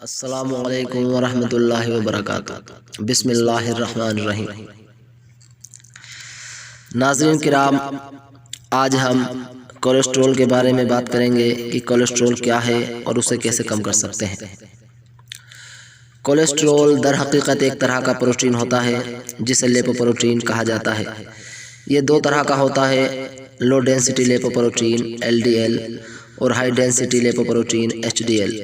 السلام علیکم ورحمۃ اللہ وبرکاتہ۔ بسم اللہ الرحمن الرحیم۔ ناظرین کرام، آج ہم کولیسٹرول کے بارے میں بات کریں گے کہ کولیسٹرول کیا ہے اور اسے کیسے کم کر سکتے ہیں۔ کولیسٹرول در حقیقت ایک طرح کا پروٹین ہوتا ہے جسے لیپوپروٹین کہا جاتا ہے۔ یہ دو طرح کا ہوتا ہے، لو ڈینسٹی لیپوپروٹین LDL اور ہائی ڈینسٹی لیپوپروٹین HDL۔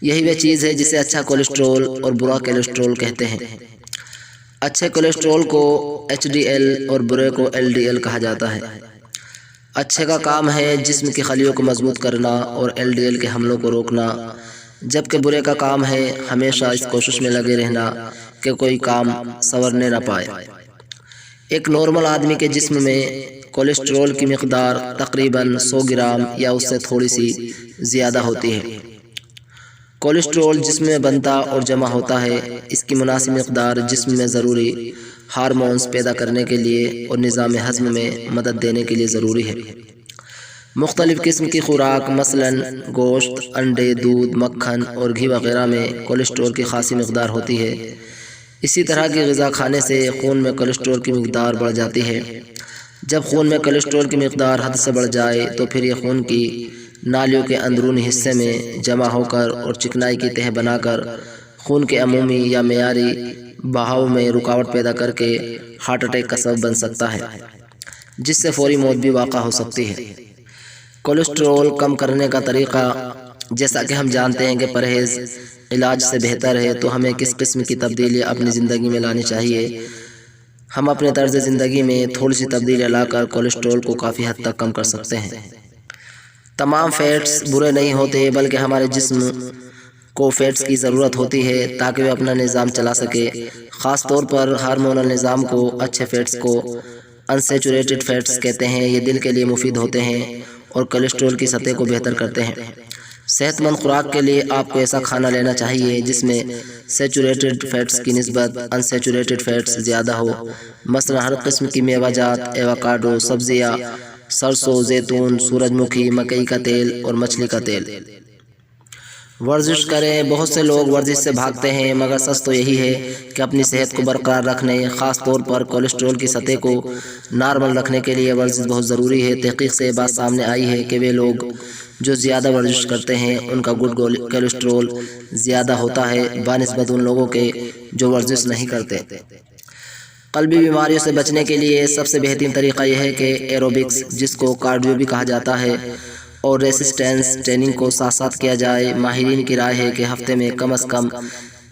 یہی وہ چیز ہے جسے اچھا کولیسٹرول اور برا کولیسٹرول کہتے ہیں۔ اچھے کولیسٹرول کو HDL اور برے کو LDL کہا جاتا ہے۔ اچھے کا کام ہے جسم کی خلیوں کو مضبوط کرنا اور LDL کے حملوں کو روکنا، جبکہ برے کا کام ہے ہمیشہ اس کوشش میں لگے رہنا کہ کوئی کام سنورنے نہ پائے۔ ایک نارمل آدمی کے جسم میں کولیسٹرول کی مقدار تقریباً 100 گرام یا اس سے تھوڑی سی زیادہ ہوتی ہے۔ کولیسٹرول جسم میں بنتا اور جمع ہوتا ہے۔ اس کی مناسب مقدار جسم میں ضروری ہارمونز پیدا کرنے کے لیے اور نظام ہضم میں مدد دینے کے لیے ضروری ہے۔ مختلف قسم کی خوراک مثلاً گوشت، انڈے، دودھ، مکھن اور گھی وغیرہ میں کولیسٹرول کی خاصی مقدار ہوتی ہے۔ اسی طرح کی غذا کھانے سے خون میں کولیسٹرول کی مقدار بڑھ جاتی ہے۔ جب خون میں کولیسٹرول کی مقدار حد سے بڑھ جائے تو پھر یہ خون کی نالیوں کے اندرونی حصے میں جمع ہو کر اور چکنائی کی تہ بنا کر خون کے عمومی یا معیاری بہاؤ میں رکاوٹ پیدا کر کے ہارٹ اٹیک کا سبب بن سکتا ہے، جس سے فوری موت بھی واقع ہو سکتی ہے۔ کولیسٹرول کم کرنے کا طریقہ، جیسا کہ ہم جانتے ہیں کہ پرہیز علاج سے بہتر ہے، تو ہمیں کس قسم کی تبدیلی اپنی زندگی میں لانی چاہیے؟ ہم اپنے طرز زندگی میں تھوڑی سی تبدیلی لا کر کولیسٹرول کو کافی حد تک کم کر سکتے ہیں۔ تمام فیٹس برے نہیں ہوتے، بلکہ ہمارے جسم کو فیٹس کی ضرورت ہوتی ہے تاکہ وہ اپنا نظام چلا سکے۔ خاص طور پر ہارمونل نظام کو اچھے فیٹس کو انسیچوریٹڈ فیٹس کہتے ہیں۔ یہ دل کے لیے مفید ہوتے ہیں اور کولیسٹرول کی سطح کو بہتر کرتے ہیں۔ صحت مند خوراک کے لیے آپ کو ایسا کھانا لینا چاہیے جس میں سیچوریٹڈ فیٹس کی نسبت انسیچوریٹڈ فیٹس زیادہ ہو، مثلا ہر قسم کی میوہ جات، ایووکاڈو، سبزیاں، سرسوں، زیتون، سورج مکھی، مکئی کا تیل اور مچھلی کا تیل۔ ورزش کریں۔ بہت سے لوگ ورزش سے بھاگتے ہیں، مگر سچ تو یہی ہے کہ اپنی صحت کو برقرار رکھنے، خاص طور پر کولیسٹرول کی سطح کو نارمل رکھنے کے لیے ورزش بہت ضروری ہے۔ تحقیق سے یہ بات سامنے آئی ہے کہ وہ لوگ جو زیادہ ورزش کرتے ہیں ان کا گڈ کولیسٹرول زیادہ ہوتا ہے بنسبت ان لوگوں کے جو ورزش نہیں کرتے۔ قلبی بیماریوں سے بچنے کے لیے سب سے بہترین طریقہ یہ ہے کہ ایروبکس، جس کو کارڈیو بھی کہا جاتا ہے، اور ریسسٹنس ٹریننگ کو ساتھ ساتھ کیا جائے۔ ماہرین کی رائے ہے کہ ہفتے میں کم از کم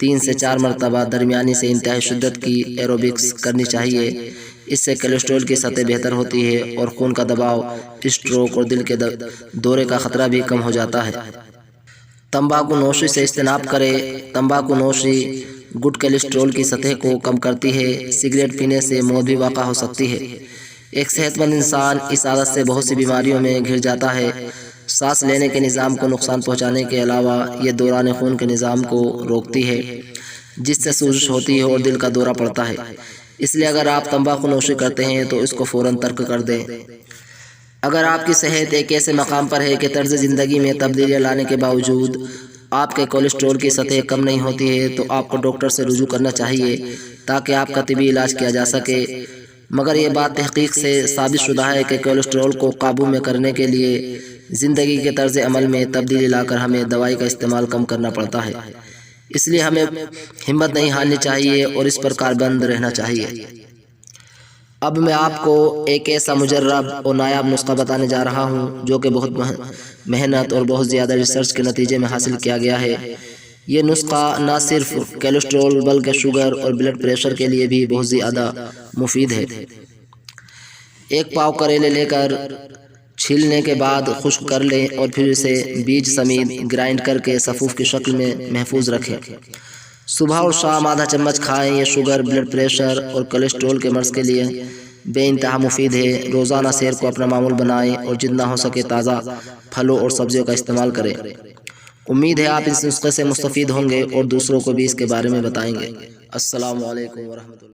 3 سے 4 مرتبہ درمیانی سے انتہائی شدت کی ایروبکس کرنی چاہیے۔ اس سے کولیسٹرول کی سطح بہتر ہوتی ہے اور خون کا دباؤ، اسٹروک اور دل کے دورے کا خطرہ بھی کم ہو جاتا ہے۔ تمباکو نوشی سے اجتناب کرے۔ تمباکو نوشی گڈ کولیسٹرول کی سطح کو کم کرتی ہے۔ سگریٹ پینے سے موت بھی واقع ہو سکتی ہے۔ ایک صحت مند انسان اس عادت سے بہت سی بیماریوں میں گھر جاتا ہے۔ سانس لینے کے نظام کو نقصان پہنچانے کے علاوہ یہ دوران خون کے نظام کو روکتی ہے، جس سے سوزش ہوتی ہے اور دل کا دورہ پڑتا ہے۔ اس لیے اگر آپ تمباکو نوشی کرتے ہیں تو اس کو فوراً ترک کر دیں۔ اگر آپ کی صحت ایک ایسے مقام پر ہے کہ طرز زندگی میں تبدیلیاں لانے کے باوجود آپ کے کولیسٹرول کی سطح کم نہیں ہوتی ہے تو آپ کو ڈاکٹر سے رجوع کرنا چاہیے تاکہ آپ کا طبی علاج کیا جا سکے۔ مگر یہ بات تحقیق سے ثابت شدہ ہے کہ کولیسٹرول کو قابو میں کرنے کے لیے زندگی کے طرز عمل میں تبدیلی لا کر ہمیں دوائی کا استعمال کم کرنا پڑتا ہے۔ اس لیے ہمیں ہمت نہیں ہارنی چاہیے اور اس پر کاربند رہنا چاہیے۔ اب میں آپ کو ایک ایسا مجرب اور نایاب نسخہ بتانے جا رہا ہوں جو کہ بہت محنت اور بہت زیادہ ریسرچ کے نتیجے میں حاصل کیا گیا ہے۔ یہ نسخہ نہ صرف کولیسٹرول بلکہ شوگر اور بلڈ پریشر کے لیے بھی بہت زیادہ مفید ہے۔ ایک پاؤ کریلے لے کر چھیلنے کے بعد خشک کر لیں اور پھر اسے بیج سمیت گرائنڈ کر کے سفوف کی شکل میں محفوظ رکھیں۔ صبح اور شام آدھا چمچ کھائیں۔ یہ شوگر، بلڈ پریشر اور کولیسٹرول کے مرض کے لیے بے انتہا مفید ہے۔ روزانہ سیر کو اپنا معمول بنائیں اور جتنا ہو سکے تازہ پھلوں اور سبزیوں کا استعمال کریں۔ امید ہے آپ اس نسخے سے مستفید ہوں گے اور دوسروں کو بھی اس کے بارے میں بتائیں گے۔ السلام علیکم ورحمۃ اللہ۔